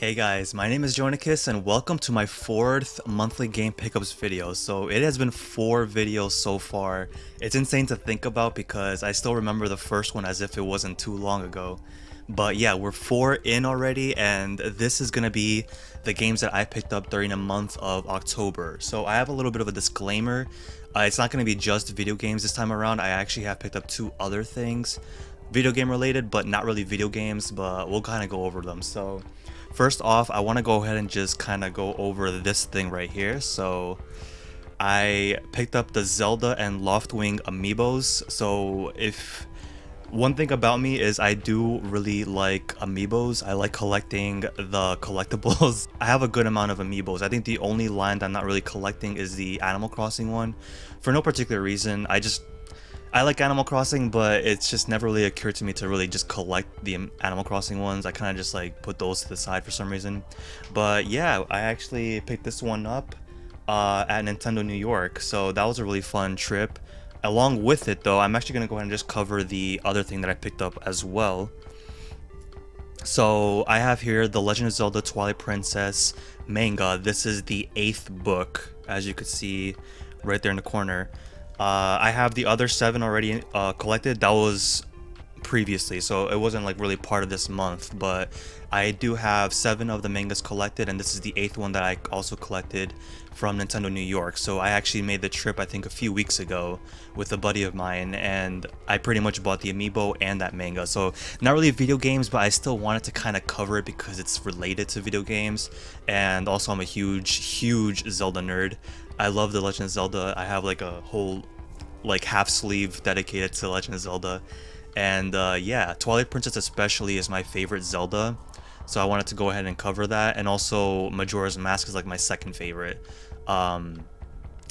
Hey guys, my name is Jonecas and welcome to my fourth monthly game pickups video. So it has been 4 videos so far. It's insane to think about because I still remember the first one as if it wasn't too long ago. But yeah, we're 4 in already and this is gonna be the games that I picked up during the month of October. So I have a little bit of a disclaimer. It's not gonna be just video games this time around. I actually have picked up 2 other things, video game related, but not really video games, but we'll kind of go over them. So first off, I want to go ahead and just kind of go over this thing right here. So I picked up the Zelda and Loftwing amiibos. So if one thing about me is I do really like amiibos. I like collecting the collectibles. I have a good amount of amiibos. I think the only line that I'm not really collecting is the Animal Crossing one. For no particular reason. I like Animal Crossing, but it's just never really occurred to me to really just collect the Animal Crossing ones. I kind of just like put those to the side for some reason. But yeah, I actually picked this one up at Nintendo New York, so that was a really fun trip. Along with it though, I'm actually going to go ahead and just cover the other thing that I picked up as well. So I have here the Legend of Zelda Twilight Princess manga. This is the 8th book, as you could see right there in the corner. I have the other 7 already collected. That was previously, so it wasn't like really part of this month, but I do have 7 of the mangas collected, and this is the 8th one that I also collected from Nintendo New York. So I actually made the trip, I think, a few weeks ago with a buddy of mine, and I pretty much bought the amiibo and that manga. So not really video games, but I still wanted to kind of cover it because it's related to video games, and also I'm a huge Zelda nerd. I love the Legend of Zelda. I have like a whole like half sleeve dedicated to Legend of Zelda, and yeah, Twilight Princess especially is my favorite Zelda, so I wanted to go ahead and cover that. And also Majora's Mask is like my second favorite.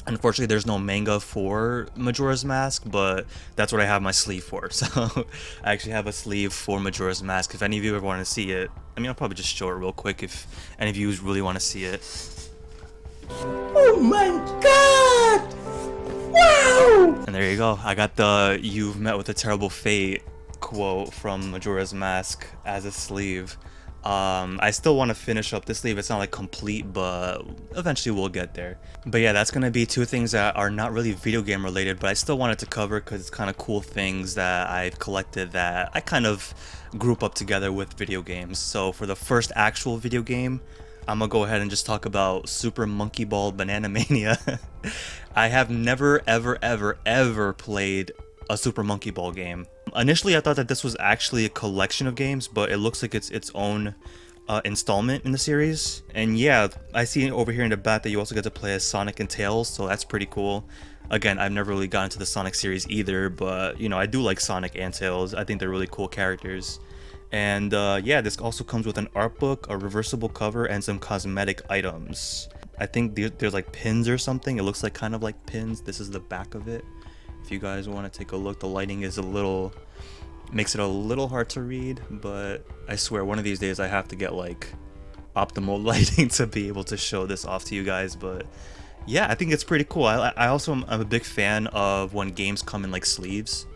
Unfortunately there's no manga for Majora's Mask, but that's what I have my sleeve for. So I actually have a sleeve for Majora's Mask. If any of you ever want to see it, I mean, I'll probably just show it real quick if any of you really want to see it. Oh my god! Wow! And there you go. I got the "You've met with a terrible fate" quote from Majora's Mask as a sleeve. I still want to finish up this sleeve. It's not like complete, but eventually we'll get there. But yeah, that's gonna be 2 things that are not really video game related, but I still wanted to cover because it's kind of cool things that I've collected that I kind of group up together with video games. So for the first actual video game, I'm gonna go ahead and just talk about Super Monkey Ball Banana Mania. I have never ever played a Super Monkey Ball game. Initially I thought that this was actually a collection of games, but it looks like it's its own installment in the series. And yeah, I see over here in the back that you also get to play as Sonic and Tails, so that's pretty cool. Again, I've never really gotten to the Sonic series either, but you know, I do like Sonic and Tails. I think they're really cool characters. And yeah, this also comes with an art book, a reversible cover, and some cosmetic items. I think there's like pins or something. It looks like kind of like pins. This is the back of it. If you guys want to take a look, the lighting is makes it a little hard to read, but I swear one of these days I have to get like optimal lighting to be able to show this off to you guys. But yeah, I think it's pretty cool. I also am a big fan of when games come in like sleeves,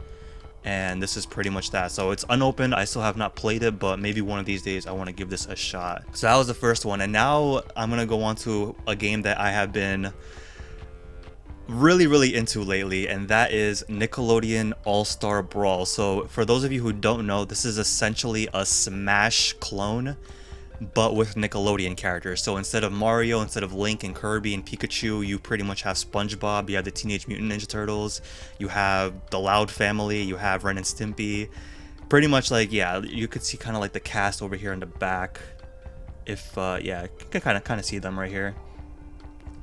and this is pretty much that. So it's unopened. I still have not played it, but maybe one of these days I want to give this a shot. So that was the first one, and now I'm gonna go on to a game that I have been really into lately, and that is Nickelodeon AllStar Brawl. So for those of you who don't know, this is essentially a Smash clone, but with Nickelodeon characters. So instead of Mario, instead of Link and Kirby and Pikachu, you pretty much have SpongeBob, you have the Teenage Mutant Ninja Turtles, you have the Loud family, you have Ren and Stimpy. Pretty much like, yeah, you could see kind of like the cast over here in the back. If yeah, you can kind of see them right here.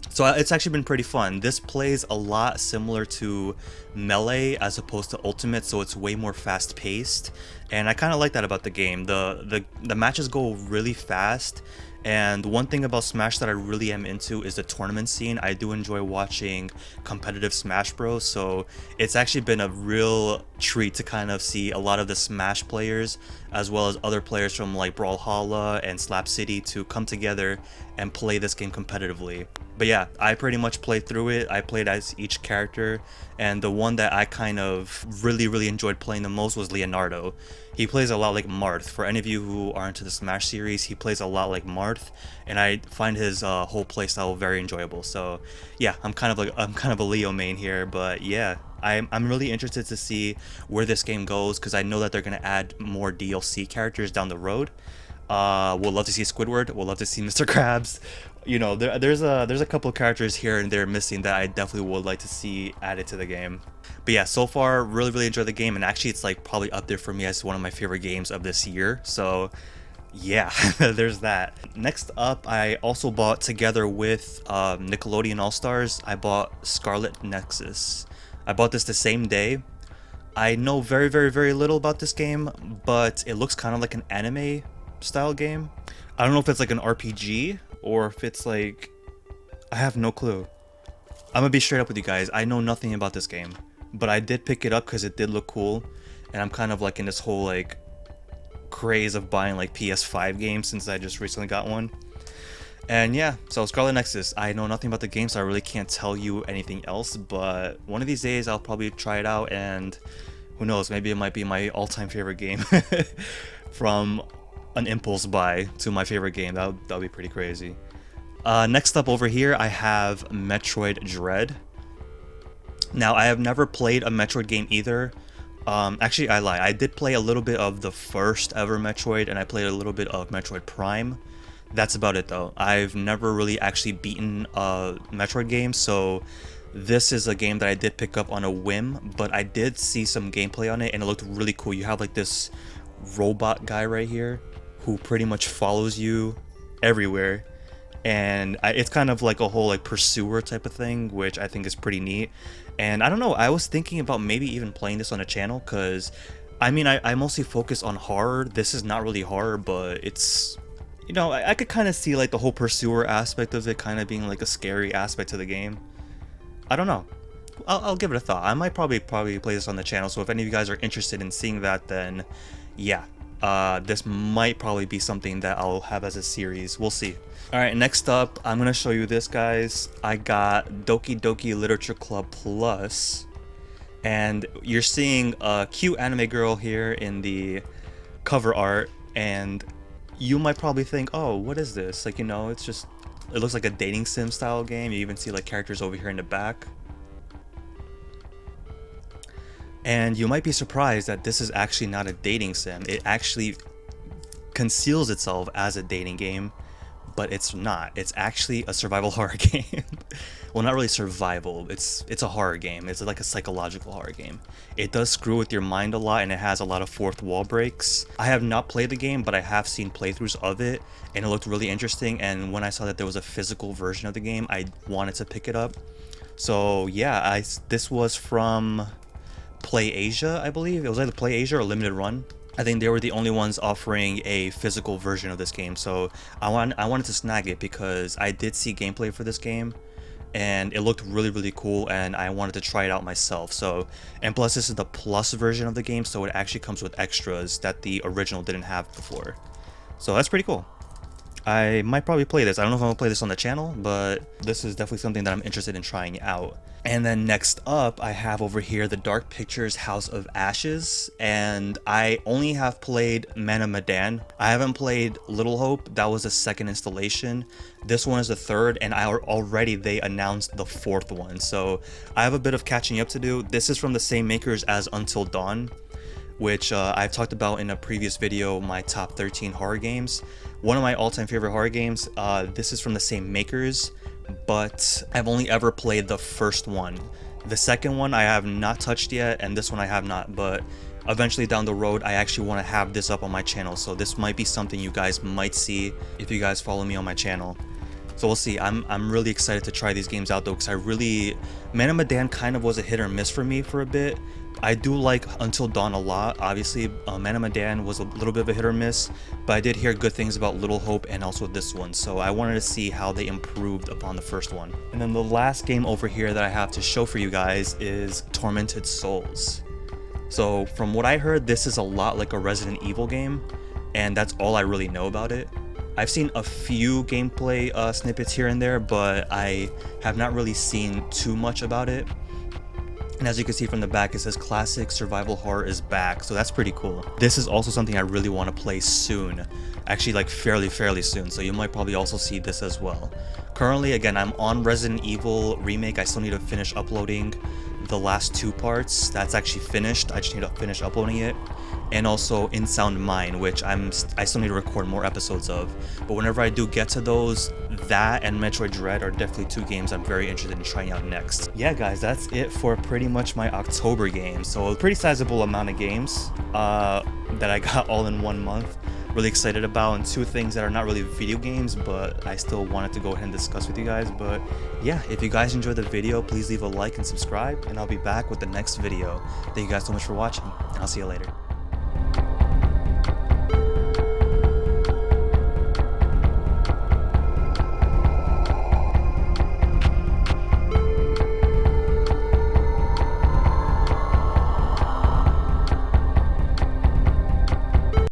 So it's actually been pretty fun. This plays a lot similar to Melee as opposed to Ultimate, so it's way more fast paced, and I kind of like that about the game. The matches go really fast, and one thing about Smash that I really am into is the tournament scene. I do enjoy watching competitive Smash Bros, so it's actually been a real treat to kind of see a lot of the Smash players as well as other players from like Brawlhalla and Slap City to come together and play this game competitively. But yeah, I pretty much played through it. I played as each character, and the one that I kind of really enjoyed playing the most was Leonardo. He plays a lot like Marth. For any of you who are into the Smash series, he plays a lot like Marth, and I find his whole playstyle very enjoyable. So yeah, I'm kind of a Leo main here, but yeah, I'm really interested to see where this game goes because I know that they're gonna add more DLC characters down the road. We'll love to see Squidward. We'll love to see Mr. Krabs. You know, there's a couple of characters here and there missing that I definitely would like to see added to the game. But yeah, so far, really enjoyed the game, and actually it's like probably up there for me as one of my favorite games of this year. So yeah, there's that. Next up, I also bought, together with Nickelodeon AllStars, I bought Scarlet Nexus. I bought this the same day. I know very little about this game, but it looks kind of like an anime style game. I don't know if it's like an RPG or if it's like, I have no clue. I'm gonna be straight up with you guys. I know nothing about this game, but I did pick it up because it did look cool, and I'm kind of like in this whole like craze of buying like PS5 games since I just recently got one. And yeah, so Scarlet Nexus, I know nothing about the game, so I really can't tell you anything else, but one of these days I'll probably try it out, and who knows, maybe it might be my all-time favorite game. From an impulse buy to my favorite game. That'll be pretty crazy. Next up over here, I have Metroid Dread. Now, I have never played a Metroid game either. Actually, I lie. I did play a little bit of the first ever Metroid, and I played a little bit of Metroid Prime. That's about it, though. I've never really actually beaten a Metroid game, so this is a game that I did pick up on a whim, but I did see some gameplay on it, and it looked really cool. You have like this robot guy right here who pretty much follows you everywhere, and it's kind of like a whole like pursuer type of thing, which I think is pretty neat. And I don't know, I was thinking about maybe even playing this on a channel, because I mean I mostly focus on horror. This is not really horror, but it's, you know, I could kind of see like the whole pursuer aspect of it kind of being like a scary aspect to the game. I don't know, I'll give it a thought. I might probably play this on the channel, so if any of you guys are interested in seeing that, then yeah, this might probably be something that I'll have as a series. We'll see. Alright, next up, I'm going to show you this, guys. I got Doki Doki Literature Club Plus. And you're seeing a cute anime girl here in the cover art. And you might probably think, oh, what is this? Like, you know, it's just, it looks like a dating sim style game. You even see like characters over here in the back. And you might be surprised that this is actually not a dating sim. It actually conceals itself as a dating game, but it's not. It's actually a survival horror game. Well, not really survival. It's a horror game. It's like a psychological horror game. It does screw with your mind a lot, and it has a lot of fourth wall breaks. I have not played the game, but I have seen playthroughs of it, and it looked really interesting. And when I saw that there was a physical version of the game, I wanted to pick it up. So yeah, this was from Play Asia, I believe. It was either Play Asia or Limited Run. I think they were the only ones offering a physical version of this game, so I wanted to snag it because I did see gameplay for this game and it looked really cool, and I wanted to try it out myself. So, and plus this is the plus version of the game, so it actually comes with extras that the original didn't have before. So that's pretty cool. I might probably play this. I don't know if I'm gonna play this on the channel, but this is definitely something that I'm interested in trying out. And then next up, I have over here the Dark Pictures House of Ashes, and I only have played Man of Medan. I haven't played Little Hope. That was the second installation. This one is the third, and already they announced the fourth one, so I have a bit of catching up to do. This is from the same makers as Until Dawn, which I've talked about in a previous video, my top 13 horror games. One of my all-time favorite horror games. This is from the same makers, but I've only ever played the first one. The second one I have not touched yet, and this one I have not, but eventually down the road I actually want to have this up on my channel, so this might be something you guys might see if you guys follow me on my channel. So we'll see. I'm really excited to try these games out though, because Man of Medan kind of was a hit or miss for me for a bit. I do like Until Dawn a lot. Obviously, Man of Medan was a little bit of a hit or miss, but I did hear good things about Little Hope and also this one, so I wanted to see how they improved upon the first one. And then the last game over here that I have to show for you guys is Tormented Souls. So from what I heard, this is a lot like a Resident Evil game, and that's all I really know about it. I've seen a few gameplay snippets here and there, but I have not really seen too much about it. And as you can see from the back, it says Classic Survival Horror is back, so that's pretty cool. This is also something I really want to play soon. Actually, like fairly soon, so you might probably also see this as well. Currently, again, I'm on Resident Evil Remake. I still need to finish uploading the last 2 parts. That's actually finished. I just need to finish uploading it. And also In Sound Mind, which I still need to record more episodes of. But whenever I do get to those, that and Metroid Dread are definitely 2 games I'm very interested in trying out next. Yeah, guys, that's it for pretty much my October games. So a pretty sizable amount of games that I got all in 1 month. Really excited about, and 2 things that are not really video games, but I still wanted to go ahead and discuss with you guys. But yeah, if you guys enjoyed the video, please leave a like and subscribe, and I'll be back with the next video. Thank you guys so much for watching, and I'll see you later.